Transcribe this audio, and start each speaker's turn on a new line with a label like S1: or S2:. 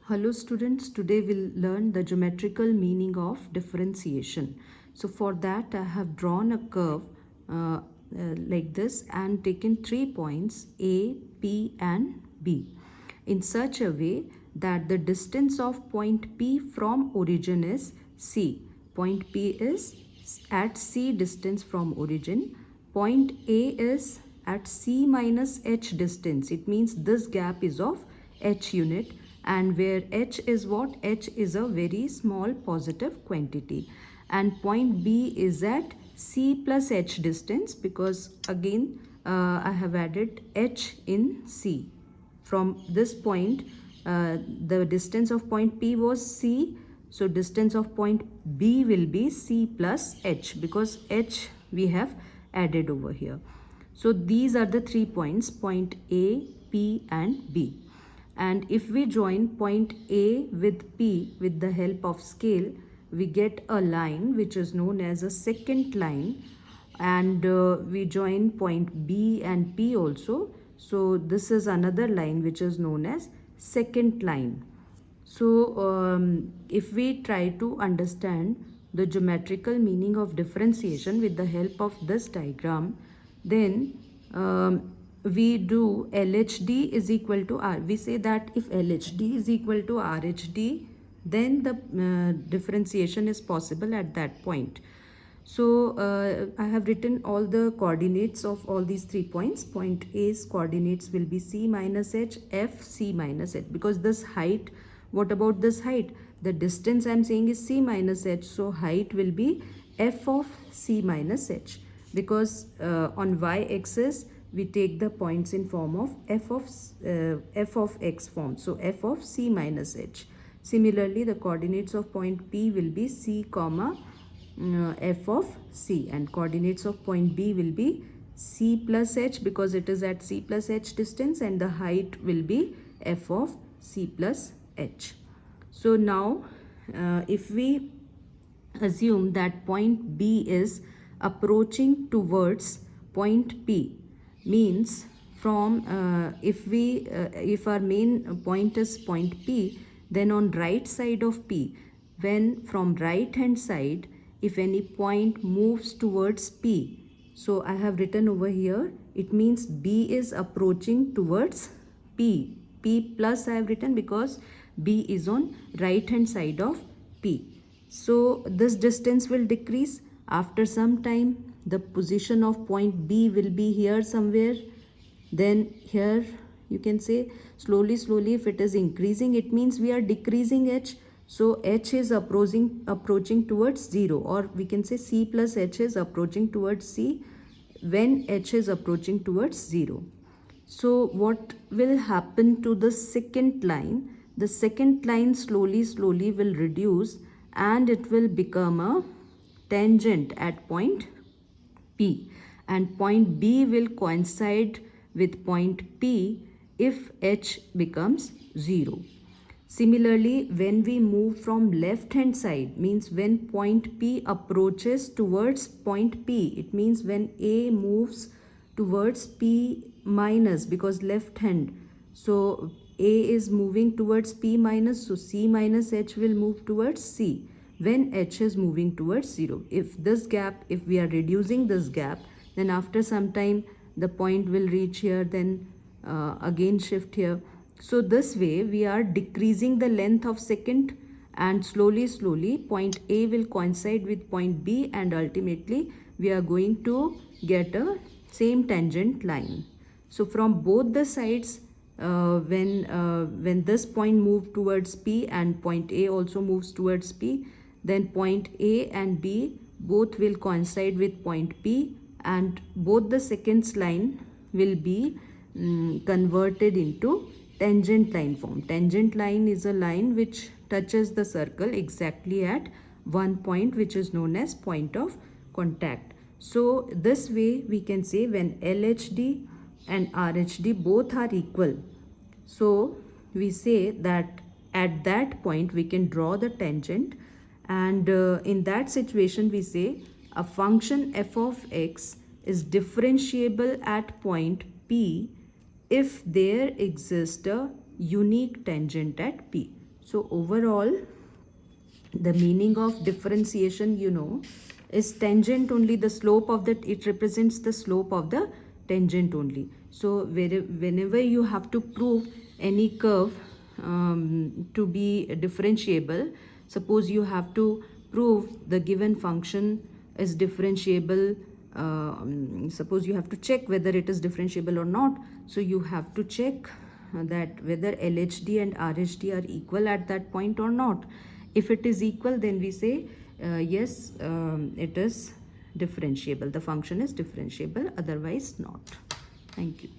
S1: Hello students, today we'll learn the geometrical meaning of differentiation. So for that I have drawn a curve like this and taken 3 points A, P and B in such a way that the distance of point P from origin is C. Point P is at C distance from origin. Point A is at C minus H distance. It means this gap is of H unit, and where H is what? H is a very small positive quantity, and point B is at C plus H distance, because again I have added H in C. From this point the distance of point P was C, so distance of point B will be C plus H, because H we have added over here. So these are the 3 points, point A, P and B. And if we join point A with P with the help of scale, we get a line which is known as a secant line, and we join point B and P also. So this is another line which is known as secant line. So if we try to understand the geometrical meaning of differentiation with the help of this diagram, then we do LHD is equal to R. We say that if LHD is equal to RHD, then the differentiation is possible at that point. So I have written all the coordinates of all these 3 points. Point A's coordinates will be C minus H, F, C minus H, because this height, what about this height? The distance I am saying is C minus H, so height will be F of C minus H, because on y-axis we take the points in form of f of x form, so f of C minus H. Similarly, the coordinates of point P will be C comma f of C, and coordinates of point B will be C plus H, because it is at C plus H distance, and the height will be f of C plus H. So now if we assume that point B is approaching towards point P, means from if our main point is point P, then on right side of P, when from right hand side, if any point moves towards P, so I have written over here, it means B is approaching towards P. P plus I have written because B is on right hand side of P. So this distance will decrease. After some time, the position of point B will be here somewhere. Then here you can say slowly if it is increasing, it means we are decreasing H. So H is approaching towards 0, or we can say C plus H is approaching towards C when H is approaching towards 0. So what will happen to the secant line? The secant line slowly will reduce, and it will become a tangent at point P, and point B will coincide with point P if H becomes 0. Similarly, when we move from left hand side, means when point P approaches towards point P, it means when A moves towards P minus, because left hand, so A is moving towards P minus, so C minus H will move towards C when H is moving towards 0. If we are reducing this gap, then after some time the point will reach here, then again shift here. So this way we are decreasing the length of secant, and slowly point A will coincide with point B, and ultimately we are going to get a same tangent line. So from both the sides, when this point moves towards P and point A also moves towards P, then point A and B both will coincide with point P, and both the secants line will be converted into tangent line form. Tangent line is a line which touches the circle exactly at one point, which is known as point of contact. So this way we can say when LHD and RHD both are equal, so we say that at that point we can draw the tangent, and in that situation we say a function f of x is differentiable at point P if there exists a unique tangent at P. So overall, the meaning of differentiation, you know, is tangent only. The slope of that, it represents the slope of the tangent only. So whenever you have to prove any curve to be differentiable, suppose you have to prove the given function is differentiable, suppose you have to check whether it is differentiable or not. So you have to check that whether LHD and RHD are equal at that point or not. If it is equal, then we say yes, it is differentiable, the function is differentiable, otherwise not. Thank you.